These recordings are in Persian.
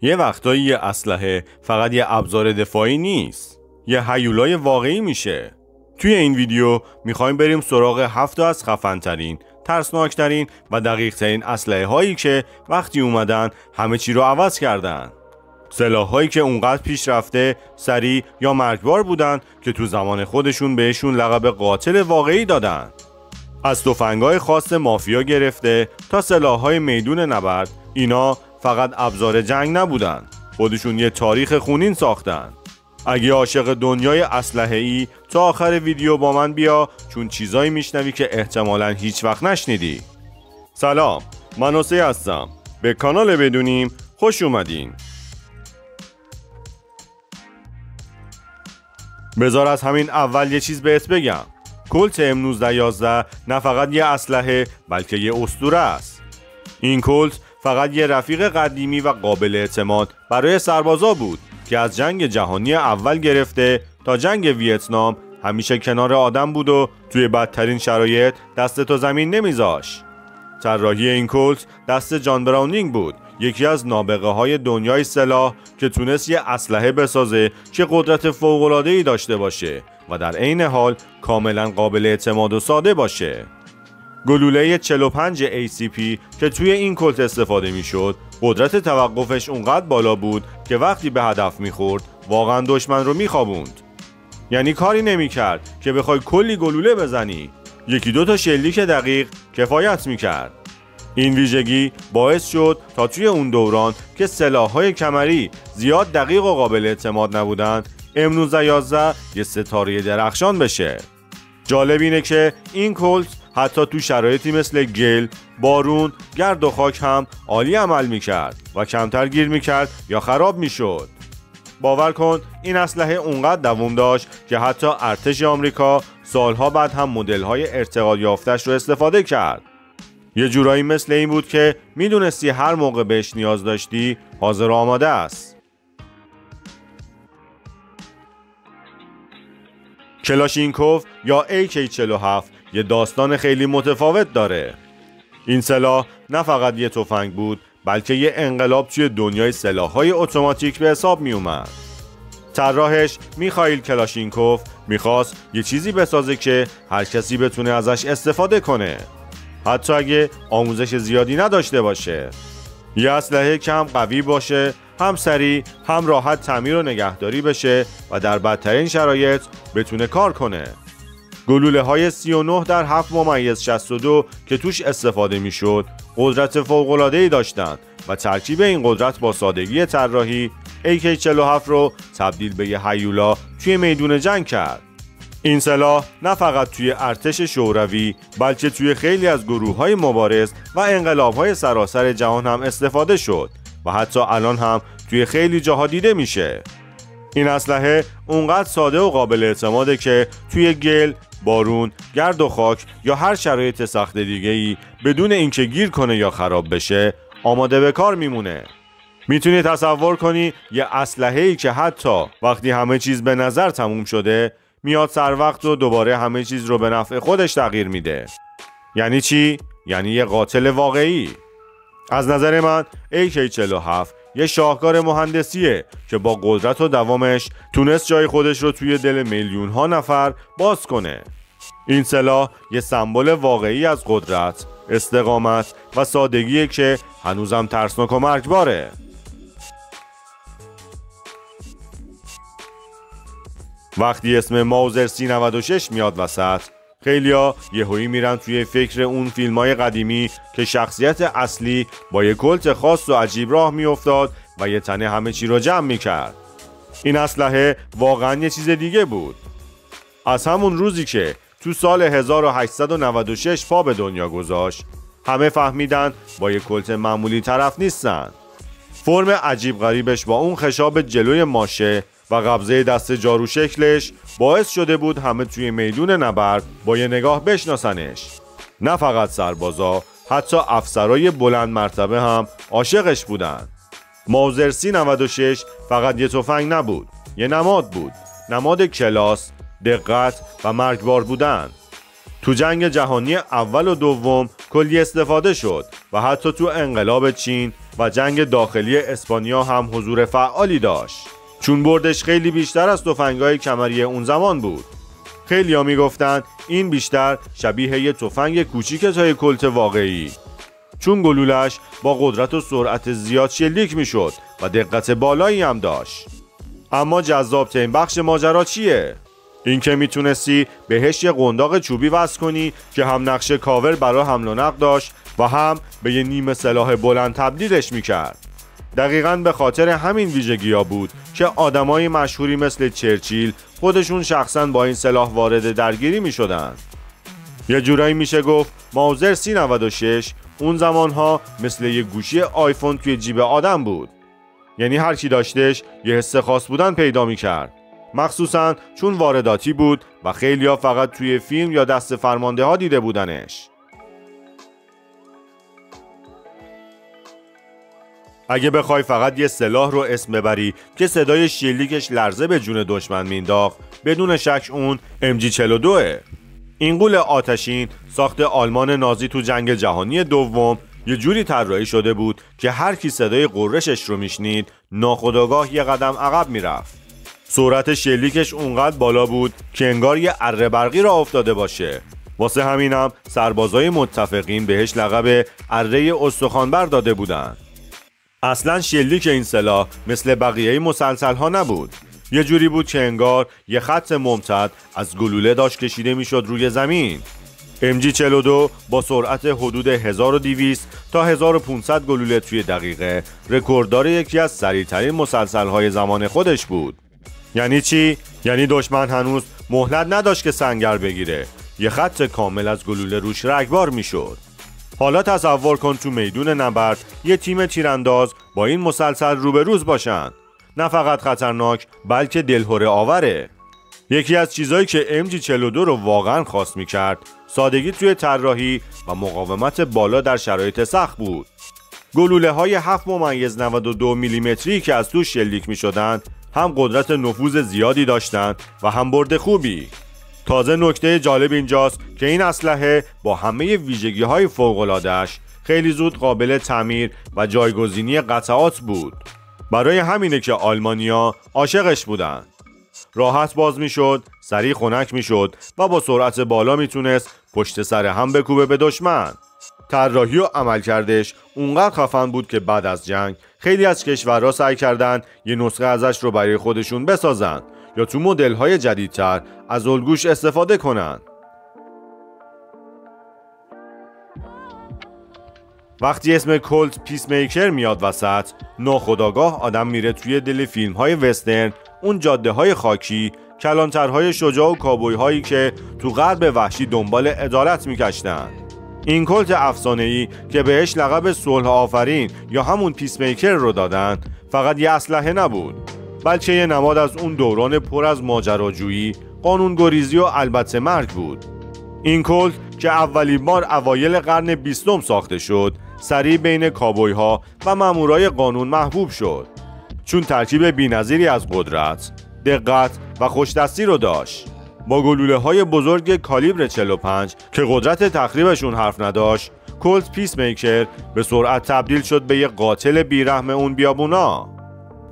یه وقتایی یه اسلحه فقط یه ابزار دفاعی نیست، یه هیولای واقعی میشه. توی این ویدیو میخوایم بریم سراغ 7 از خفن‌ترین، ترسناکترین و دقیق‌ترین اسلحه هایی که وقتی اومدن همه چی رو عوض کردن. سلاح‌هایی که اونقدر پیشرفته، سریع یا مرگبار بودن که تو زمان خودشون بهشون لقب قاتل واقعی دادن. از تفنگ‌های خاص مافیا گرفته تا سلاح‌های میدون نبرد، اینا فقط ابزار جنگ نبودن، خودشون یه تاریخ خونین ساختن. اگه عاشق دنیای اسلحه‌ای تا آخر ویدیو با من بیا، چون چیزایی میشنوی که احتمالاً هیچ وقت نشنیدی. سلام، من حسین هستم. به کانال بدونیم خوش اومدین. بذار از همین اول یه چیز بهت بگم. کولت M1911 نه فقط یه اسلحه بلکه یه اسطوره است. این کولت فقط یه رفیق قدیمی و قابل اعتماد برای سربازا بود که از جنگ جهانی اول گرفته تا جنگ ویتنام همیشه کنار آدم بود و توی بدترین شرایط دست تو زمین نمیذاش. طراحی این کولت دست جان براونینگ بود، یکی از نابغه های دنیای سلاح که تونست یه اسلحه بسازه که قدرت فوق‌العاده‌ای داشته باشه و در عین حال کاملا قابل اعتماد و ساده باشه. گلوله 45 ACP که توی این کولت استفاده میشد، قدرت توقفش اونقدر بالا بود که وقتی به هدف میخورد واقعا دشمن رو میخوابوند. یعنی کاری نمیکرد که بخوای کلی گلوله بزنی، یکی دو تا شلیک دقیق کفایت میکرد. این ویژگی باعث شد تا توی اون دوران که سلاح‌های کمری زیاد دقیق و قابل اعتماد نبودن، M1911 یه ستاره درخشان بشه. جالب اینه که این کولت حتی تو شرایطی مثل گل، بارون، گرد و خاک هم عالی عمل میکرد و کمتر گیر میکرد یا خراب میشد. باور کن این اسلحه اونقدر دوام داشت که حتی ارتش آمریکا سالها بعد هم مدل‌های ارتقا یافته‌اش رو استفاده کرد. یه جورایی مثل این بود که میدونستی هر موقع بهش نیاز داشتی حاضر و آماده است. کلاشینکوف یا AK-47 یه داستان خیلی متفاوت داره. این سلاح نه فقط یه تفنگ بود بلکه یه انقلاب توی دنیای سلاح‌های اتوماتیک به حساب می اومد. طراحش میخائیل کلاشینکوف میخواست یه چیزی بسازه که هر کسی بتونه ازش استفاده کنه، حتی اگه آموزش زیادی نداشته باشه. یه اسلحه که هم قوی باشه، هم سریع، هم راحت تعمیر و نگهداری بشه و در بدترین شرایط بتونه کار کنه. گلوله های 39 در 7/62 که توش استفاده میشد قدرت فوق‌العاده‌ای داشتند و ترکیب این قدرت با سادگی طراحی AK-47 رو تبدیل به یه هیولا توی میدون جنگ کرد. این سلاح نه فقط توی ارتش شوروی بلکه توی خیلی از گروه‌های مبارز و انقلاب‌های سراسر جهان هم استفاده شد و حتی الان هم توی خیلی جاها دیده میشه. این اسلحه اونقدر ساده و قابل اعتماده که توی گل، بارون، گرد و خاک یا هر شرایط سخت دیگه‌ای بدون اینکه گیر کنه یا خراب بشه آماده به کار میمونه. میتونی تصور کنی یه اسلحه‌ای که حتی وقتی همه چیز به نظر تموم شده میاد سر وقت و دوباره همه چیز رو به نفع خودش تغییر میده. یعنی چی؟ یعنی یه قاتل واقعی. از نظر من AK-47 یه شاهکار مهندسیه که با قدرت و دوامش تونست جای خودش رو توی دل میلیون ها نفر باز کنه. این سلاح یه سمبل واقعی از قدرت، استقامت و سادگیه که هنوزم ترسناک و مرگباره. وقتی اسم ماوزر 3096 میاد وسط، خیلیا یهویی میرن توی فکر اون فیلمای قدیمی که شخصیت اصلی با یه کولت خاص و عجیب راه میافتاد و یه تنه همه چی رو جمع میکرد. این اسلحه واقعا یه چیز دیگه بود. از همون روزی که تو سال 1896 پا به دنیا گذاشت، همه فهمیدن با یه کولت معمولی طرف نیستن. فرم عجیب غریبش با اون خشاب جلوی ماشه و قبضه دست جارو شکلش باعث شده بود همه توی میدون نبرد با یه نگاه بشناسنش. نه فقط سربازا، حتی افسرای بلند مرتبه هم عاشقش بودن. ماوزر 3096 فقط یه تفنگ نبود، یه نماد بود. نماد کلاس، دقت و مرگبار بودن. تو جنگ جهانی اول و دوم کلی استفاده شد و حتی تو انقلاب چین و جنگ داخلی اسپانیا هم حضور فعالی داشت، چون بردش خیلی بیشتر از تفنگ‌های کمری اون زمان بود. خیلی‌ها میگفتن این بیشتر شبیه یه تفنگ کوچیک تا یک کلت واقعی، چون گلولش با قدرت و سرعت زیاد شلیک میشد و دقت بالایی هم داشت. اما جذاب‌ترین بخش ماجرا چیه؟ این که میتونستی بهش یه قنداق چوبی وصل کنی که هم نقش کاور برای حمل و نقل داشت و هم به یه نیمه سلاح بلند تبدیلش میکرد. دقیقاً به خاطر همین ویژگی‌ها بود که آدمای مشهوری مثل چرچیل خودشون شخصاً با این سلاح وارد درگیری میشدن. یه جورایی میشه گفت ماوزر 3096 اون زمانها مثل یه گوشی آیفون توی جیب آدم بود. یعنی هر کی داشتش یه حس خاص بودن پیدا میکرد، مخصوصاً چون وارداتی بود و خیلی‌ها فقط توی فیلم یا دست فرمانده ها دیده بودنش. اگه بخوای فقط یه سلاح رو اسم ببری که صدای شلیکش لرزه به جون دشمن مینداخت، بدون شک اون MG42. این غول آتشین ساخت آلمان نازی تو جنگ جهانی دوم یه جوری طراحی شده بود که هر کی صدای قرشش رو میشنید ناخودآگاه یه قدم عقب میرفت. سرعت شلیکش اونقدر بالا بود که انگار یه اره برقی را افتاده باشه. واسه همینم سربازای متفقین بهش لقب اره استخوانبر داده بودن. اصلا شلیک این سلاح مثل بقیه مسلسل ها نبود. یه جوری بود که انگار یه خط ممتد از گلوله داشت کشیده میشد روی زمین. MG42 با سرعت حدود 1200 تا 1500 گلوله توی دقیقه رکورددار یکی از سریعترین مسلسل های زمان خودش بود. یعنی چی؟ یعنی دشمن هنوز مهلت نداشت که سنگر بگیره. یه خط کامل از گلوله روش رگبار میشد. حالا تصور کن تو میدون نبرد یه تیم تیرانداز با این مسلسل روبروز باشن. نه فقط خطرناک بلکه دلهره آوره. یکی از چیزایی که MG42 رو واقعا خاص میکرد سادگی توی طراحی و مقاومت بالا در شرایط سخت بود. گلوله های 7.92 میلیمتری که از توش شلیک میشدن هم قدرت نفوذ زیادی داشتند و هم برد خوبی. تازه نکته جالب اینجاست که این اسلحه با همه ویژگی‌های فوق‌العاده‌اش خیلی زود قابل تعمیر و جایگزینی قطعات بود. برای همینه که آلمانیا عاشقش بودن. راحت باز میشد، سریع خنک میشد و با سرعت بالا میتونست پشت سر هم بکوبه به دشمن. طراحی و عملکردش اونقدر خفن بود که بعد از جنگ خیلی از کشورها سعی کردن یه نسخه ازش رو برای خودشون بسازن یا تو مدل‌های جدیدتر از الگوش استفاده کنن. وقتی اسم کولت پیس میکر میاد وسط، ناخودآگاه آدم میره توی دل فیلم‌های وسترن، اون جاده‌های خاکی، کلانترهای شجاع و کابوی‌هایی که تو غرب وحشی دنبال عدالت می‌گشتن. این کولت افسانه‌ای که بهش لقب صلح آفرین یا همون پیس میکر رو دادن، فقط یه اسلحه نبود، بلکه یه نماد از اون دوران پر از ماجراجویی، قانونگریزی و البته مرگ بود. این کولت که اولین بار اوایل قرن 20 ساخته شد، سریع بین کابوی‌ها و مامورای قانون محبوب شد، چون ترکیب بی‌نظیری از قدرت، دقت و خوشدستی رو داشت. با گلوله‌های بزرگ کالیبر 45 که قدرت تخریبشون حرف نداشت، کولت پیس میکر به سرعت تبدیل شد به یه قاتل بیرحم اون بیابونا.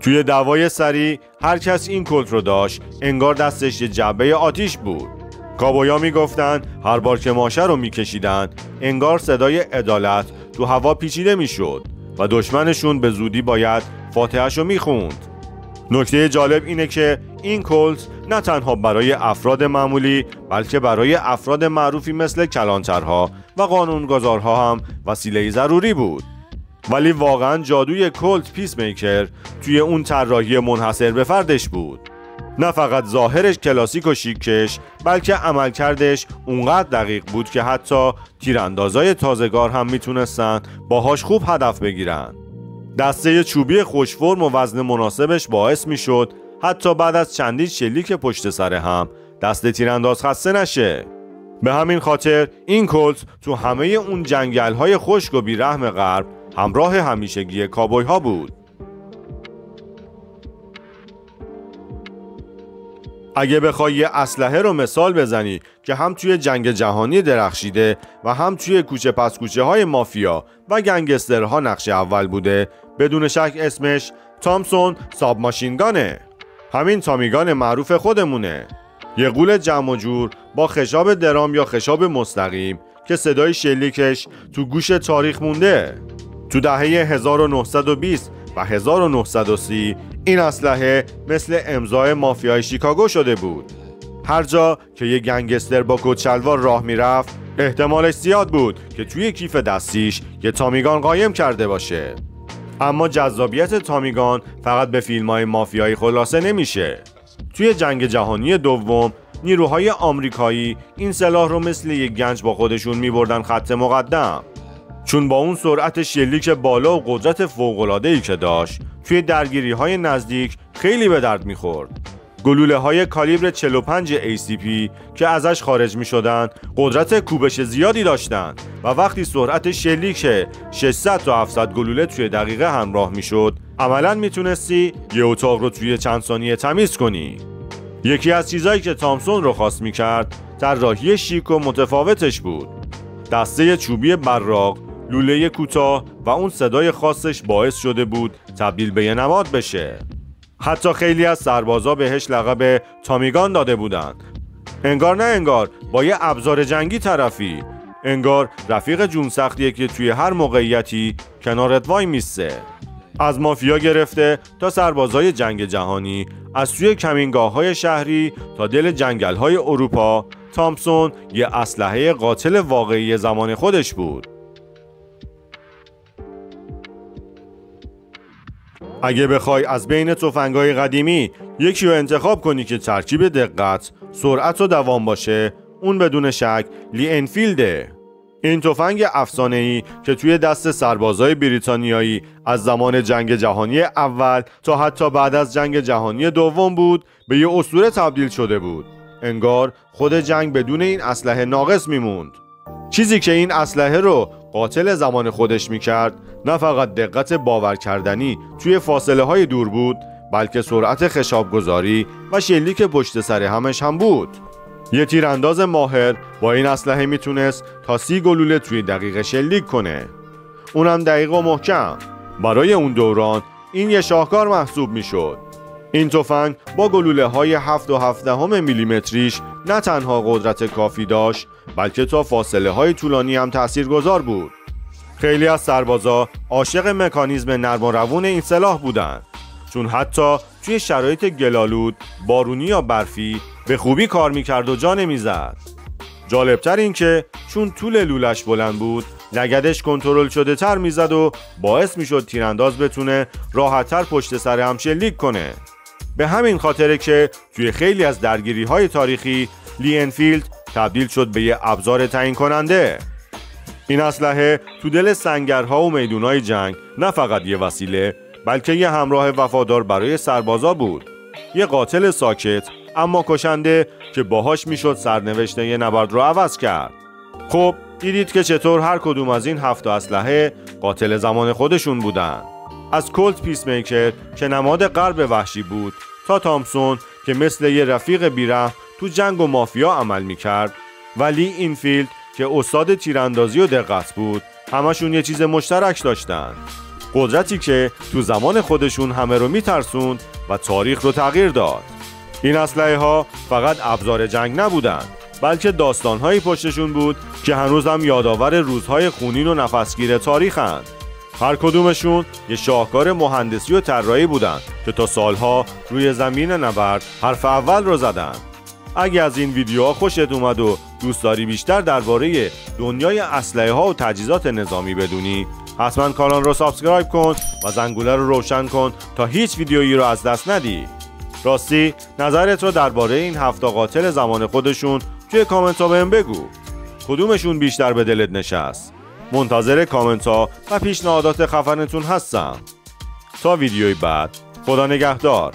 توی دعوای سریع هر کس این کولت رو داشت انگار دستش یه جعبه آتیش بود. کابویا میگفتن هر بار که ماشه رو میکشیدن انگار صدای عدالت تو هوا پیچیده میشد و دشمنشون به زودی باید فاتحه‌شو میخوند. نکته جالب اینه که این کولت نه تنها برای افراد معمولی بلکه برای افراد معروفی مثل کلانترها و قانونگذارها هم وسیله ضروری بود. ولی واقعا جادوی کولت پیس میکر توی اون طراحی منحصر به فردش بود. نه فقط ظاهرش کلاسیک و شیکش، بلکه عملکردش اونقدر دقیق بود که حتی تیراندازای تازگار هم میتونستن باهاش خوب هدف بگیرن. دسته چوبی خوش فرم و وزن مناسبش باعث میشد حتی بعد از چندین شلیک پشت سر هم دست تیرانداز خسته نشه. به همین خاطر این کولت تو همه اون جنگل‌های خشک و بیرحم غرب همراه همیشگی کابوی‌ها بود. اگه بخوای یه اسلحه رو مثال بزنی که هم توی جنگ جهانی درخشیده و هم توی کوچه پس کوچه های مافیا و گنگسترها نقش اول بوده، بدون شک اسمش تامسون ساب ماشینگانه. همین تامیگان معروف خودمونه. یه غول جمع و جور با خشاب درام یا خشاب مستقیم که صدای شلیکش تو گوش تاریخ مونده. تو دهه 1920 و 1930 این اسلحه مثل امضای مافیای شیکاگو شده بود. هر جا که یه گنگستر با کت شلوار راه میرفت احتمالش زیاد بود که توی کیف دستیش یه تامیگان قایم کرده باشه. اما جذابیت تامیگان فقط به فیلم‌های مافیایی خلاصه نمیشه. توی جنگ جهانی دوم نیروهای آمریکایی این سلاح رو مثل یک گنج با خودشون میبردن خط مقدم، چون با اون سرعت شلیک بالا و قدرت فوق‌العاده‌ای که داشت توی درگیری‌های نزدیک خیلی به درد می‌خورد. گلوله‌های کالیبر 45 ACP که ازش خارج می‌شدن قدرت کوبش زیادی داشتن و وقتی سرعت شلیک 600 تا 700 گلوله توی دقیقه همراه می‌شد، عملاً میتونستی یه اتاق رو توی چند ثانیه تمیز کنی. یکی از چیزایی که تامسون رو خاص می‌کرد طراحی شیک و متفاوتش بود. دسته چوبی براق، لوله کوتاه و اون صدای خاصش باعث شده بود تبدیل به یه نماد بشه. حتی خیلی از سربازا بهش لقب تامیگان داده بودن. انگار نه انگار با یه ابزار جنگی طرفی، انگار رفیق جون سختیه که توی هر موقعیتی کنارت وای میسته. از مافیا گرفته تا سربازای جنگ جهانی، از توی کمینگاه‌های شهری تا دل جنگل‌های اروپا، تامسون یه اسلحه قاتل واقعی زمان خودش بود. اگه بخوای از بین تفنگ‌های قدیمی یکی رو انتخاب کنی که ترکیب دقت، سرعت و دوام باشه، اون بدون شک لی انفیلده. این تفنگ افسانه‌ای که توی دست سربازای بریتانیایی از زمان جنگ جهانی اول تا حتی بعد از جنگ جهانی دوم بود، به یه اسطوره تبدیل شده بود. انگار خود جنگ بدون این اسلحه ناقص میموند. چیزی که این اسلحه رو قاتل زمان خودش میکرد نه فقط دقت باور کردنی توی فاصله های دور بود، بلکه سرعت خشابگذاری و شلیک پشت سر همش هم بود. یه تیرانداز ماهر با این اسلحه میتونست تا 30 گلوله توی دقیقه شلیک کنه، اونم دقیق و محکم. برای اون دوران این یه شاهکار محسوب میشد. این تفنگ با گلوله های 7.7 میلیمتریش نه تنها قدرت کافی داشت، بلکه تا فاصله های طولانی هم تاثیرگذار بود. خیلی از سربازا عاشق مکانیزم نرم و روون این سلاح بودن، چون حتی توی شرایط گلالود، بارونی یا برفی به خوبی کار میکرد و جا نمیزد. جالبتر این که چون طول لولش بلند بود، لگدش کنترل شده تر میزد و باعث میشد تیرانداز بتونه راحتتر پشت سر هم شلیک کنه. به همین خاطره که توی خیلی از درگیری های تاریخی لی انفیلد تبدیل شد به یه ابزار تعیین کننده. این اسلحه تو دل سنگرها و میدونای جنگ نه فقط یه وسیله، بلکه یه همراه وفادار برای سربازا بود. یه قاتل ساکت اما کشنده که باهاش میشد سرنوشت یه نبرد رو عوض کرد. خب دیدید که چطور هر کدوم از این 7 اسلحه قاتل زمان خودشون بودن. از کولت پیس میکر که نماد غرب وحشی بود تا تامسون که مثل یه رفیق بیرحم تو جنگ و مافیا عمل میکرد، ولی اینفیلد که استاد تیراندازی و دقت بود، همشون یه چیز مشترک داشتن. قدرتی که تو زمان خودشون همه رو میترسوند و تاریخ رو تغییر داد. این اسلحه ها فقط ابزار جنگ نبودن، بلکه داستانهایی پشتشون بود که هنوز هم یادآور روزهای خونین و نفسگیر تاریخن. هر کدومشون یه شاهکار مهندسی و طراحی بودن که تا سالها روی زمین نبرد حرف اول رو زدن. اگه از این ویدیوها خوشت اومد و دوست داری بیشتر درباره دنیای اسلحه ها و تجهیزات نظامی بدونی، حتما کانال رو سابسکرایب کن و زنگوله رو روشن کن تا هیچ ویدیویی رو از دست ندی. راستی نظرت رو درباره این 7 قاتل زمان خودشون توی کامنت ها بهم بگو. کدومشون بیشتر به دلت نشست؟ منتظر کامنت ها و پیشنهادات خفنتون هستم. تا ویدیوی بعد، خدا نگهدار.